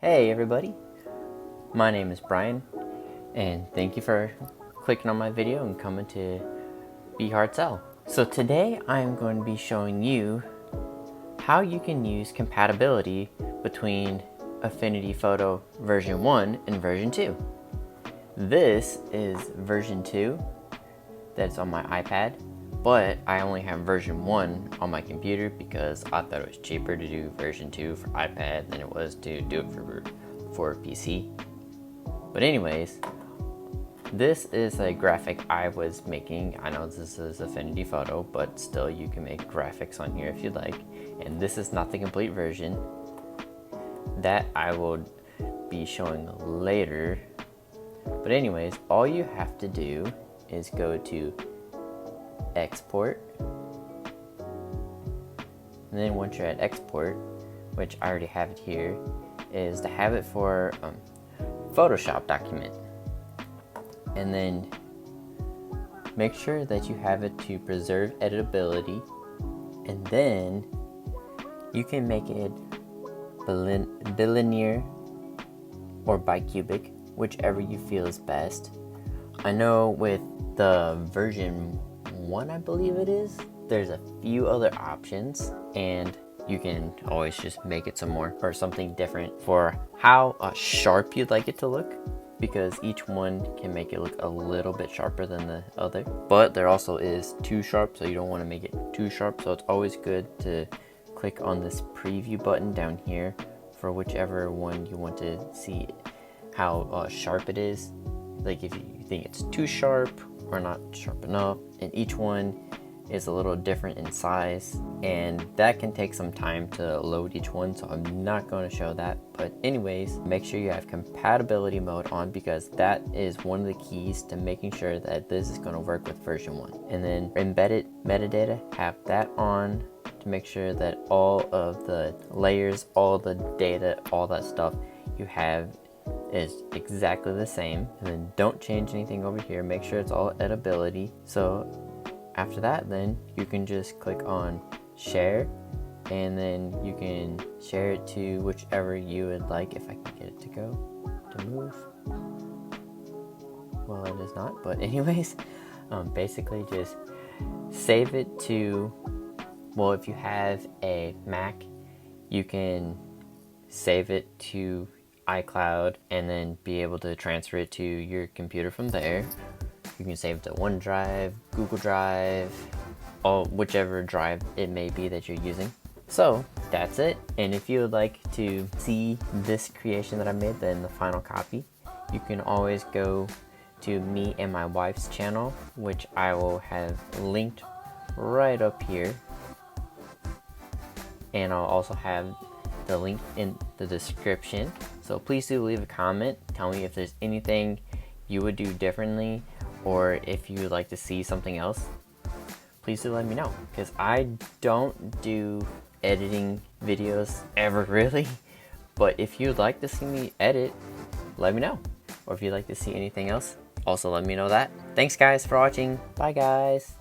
Hey everybody, my name is Brian, and thank you for clicking on my video and coming to Be Hard Sell. So today I'm going to be showing you how you can use compatibility between Affinity Photo version 1 and version 2. This is version 2 that's on my iPad, but I only have version 1 on my computer because I thought it was cheaper to do version 2 for iPad than it was to do it for PC. But anyways, this is a graphic I was making. I know this is Affinity Photo, but still you can make graphics on here if you'd like. And this is not the complete version. That I will be showing later. But anyways, all you have to do is go to export, and then once you're at export, which I already have it here, is to have it for Photoshop document, and then make sure that you have it to preserve editability, and then you can make it bilinear or bicubic, whichever you feel is best. I know with the version 1, I believe it is, there's a few other options, and you can always just make it some more or something different for how sharp you'd like it to look, because each one can make it look a little bit sharper than the other. But there also is too sharp, so you don't want to make it too sharp. So it's always good to click on this preview button down here for whichever one you want to see how sharp it is. Like if you think it's too sharp or not sharp enough, and each one is a little different in size, and that can take some time to load each one, so I'm not going to show that. But anyways, make sure you have compatibility mode on, because that is one of the keys to making sure that this is going to work with version 1. And then embedded metadata, have that on to make sure that all of the layers, all the data, all that stuff you have is exactly the same. And then don't change anything over here, make sure it's all editability. So after that, then you can just click on share, and then you can share it to whichever you would like. If I can get it to move, well, it is not, but anyways, basically just save it to, well, if you have a Mac, you can save it to iCloud and then be able to transfer it to your computer from there. You can save it to OneDrive, Google Drive, or whichever drive it may be that you're using. So that's it. And if you would like to see this creation that I made, then the final copy, you can always go to me and my wife's channel, which I will have linked right up here. And I'll also have the link in the description. So please do leave a comment. Tell me if there's anything you would do differently, or if you would like to see something else. Please do let me know, because I don't do editing videos ever really. But if you'd like to see me edit, let me know. Or if you'd like to see anything else, also let me know that. Thanks guys for watching. Bye guys.